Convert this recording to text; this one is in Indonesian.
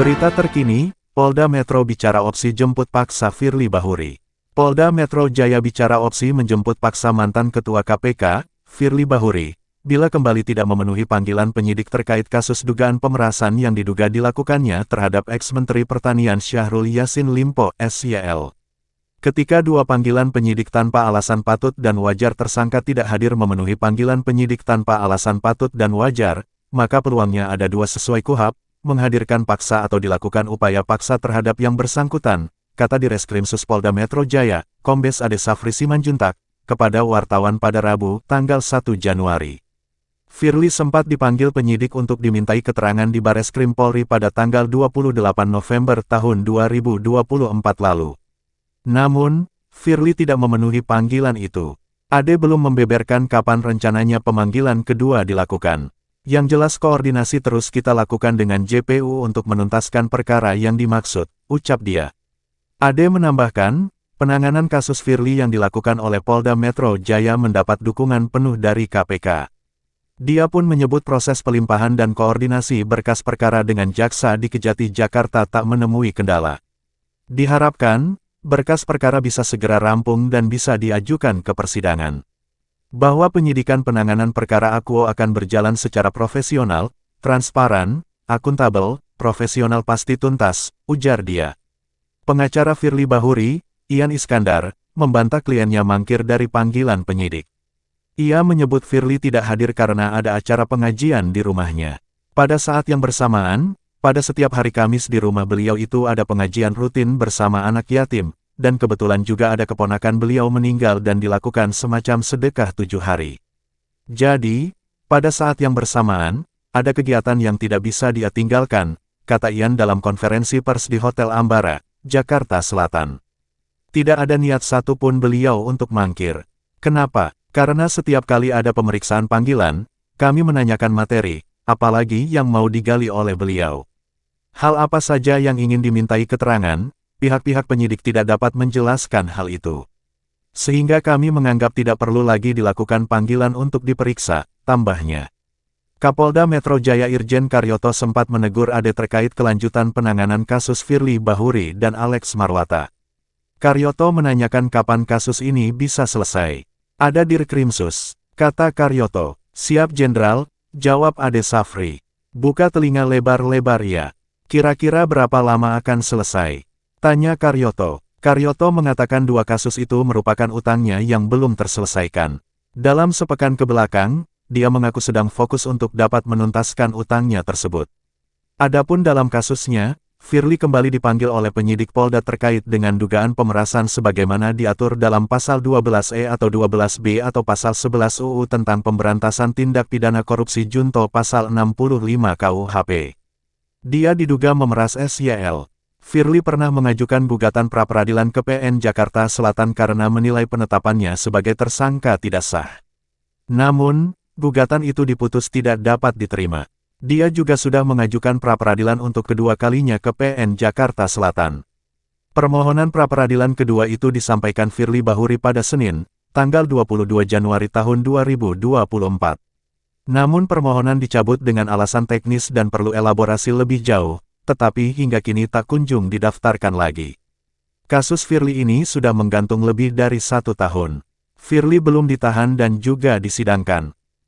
Berita terkini, Polda Metro bicara opsi jemput paksa Firly Bahuri. Polda Metro Jaya bicara opsi menjemput paksa mantan Ketua KPK, Firly Bahuri, bila kembali tidak memenuhi panggilan penyidik terkait kasus dugaan pemerasan yang diduga dilakukannya terhadap ex-Menteri Pertanian Syahrul Yassin Limpo, SYL. Ketika dua panggilan penyidik tanpa alasan patut dan wajar tersangka tidak hadir memenuhi panggilan penyidik tanpa alasan patut dan wajar, maka peluangnya ada dua sesuai KUHP, menghadirkan paksa atau dilakukan upaya paksa terhadap yang bersangkutan, kata Direskrimsus Polda Metro Jaya, Kombes Ade Safri Simanjuntak, kepada wartawan pada Rabu, tanggal 1 Januari. Firly sempat dipanggil penyidik untuk dimintai keterangan di Bareskrim Polri pada tanggal 28 November tahun 2024 lalu. Namun, Firly tidak memenuhi panggilan itu. Ade belum membeberkan kapan rencananya pemanggilan kedua dilakukan. Yang jelas koordinasi terus kita lakukan dengan JPU untuk menuntaskan perkara yang dimaksud, ucap dia. Ade menambahkan, penanganan kasus Firly yang dilakukan oleh Polda Metro Jaya mendapat dukungan penuh dari KPK. Dia pun menyebut proses pelimpahan dan koordinasi berkas perkara dengan jaksa di Kejati Jakarta tak menemui kendala. Diharapkan, berkas perkara bisa segera rampung dan bisa diajukan ke persidangan. Bahwa penyidikan penanganan perkara Akuo akan berjalan secara profesional, transparan, akuntabel, profesional pasti tuntas, ujar dia. Pengacara Firly Bahuri, Ian Iskandar, membantah kliennya mangkir dari panggilan penyidik. Ia menyebut Firly tidak hadir karena ada acara pengajian di rumahnya. Pada saat yang bersamaan, pada setiap hari Kamis di rumah beliau itu ada pengajian rutin bersama anak yatim, dan kebetulan juga ada keponakan beliau meninggal dan dilakukan semacam sedekah 7 hari. Jadi, pada saat yang bersamaan, ada kegiatan yang tidak bisa dia tinggalkan, kata Ian dalam konferensi pers di Hotel Ambara, Jakarta Selatan. Tidak ada niat satupun beliau untuk mangkir. Kenapa? Karena setiap kali ada pemeriksaan panggilan, kami menanyakan materi, apalagi yang mau digali oleh beliau. Hal apa saja yang ingin dimintai keterangan, pihak-pihak penyidik tidak dapat menjelaskan hal itu. Sehingga kami menganggap tidak perlu lagi dilakukan panggilan untuk diperiksa, tambahnya. Kapolda Metro Jaya Irjen Karyoto sempat menegur Ade terkait kelanjutan penanganan kasus Firly Bahuri dan Alex Marwata. Karyoto menanyakan kapan kasus ini bisa selesai. Ada Dirkrimsus, kata Karyoto. Siap Jenderal, jawab Ade Safri. Buka telinga lebar-lebar ya. Kira-kira berapa lama akan selesai? Tanya Karyoto. Karyoto mengatakan dua kasus itu merupakan utangnya yang belum terselesaikan. Dalam sepekan kebelakang, dia mengaku sedang fokus untuk dapat menuntaskan utangnya tersebut. Adapun dalam kasusnya, Firly kembali dipanggil oleh penyidik Polda terkait dengan dugaan pemerasan sebagaimana diatur dalam Pasal 12E atau 12B atau Pasal 11 UU tentang Pemberantasan Tindak Pidana Korupsi Junto Pasal 65 KUHP. Dia diduga memeras SYL. Firly pernah mengajukan gugatan pra-peradilan ke PN Jakarta Selatan karena menilai penetapannya sebagai tersangka tidak sah. Namun, gugatan itu diputus tidak dapat diterima. Dia juga sudah mengajukan pra-peradilan untuk kedua kalinya ke PN Jakarta Selatan. Permohonan pra-peradilan kedua itu disampaikan Firly Bahuri pada Senin, tanggal 22 Januari tahun 2024. Namun permohonan dicabut dengan alasan teknis dan perlu elaborasi lebih jauh, tetapi hingga kini tak kunjung didaftarkan lagi. Kasus Firly ini sudah menggantung lebih dari 1 tahun. Firly belum ditahan dan juga disidangkan.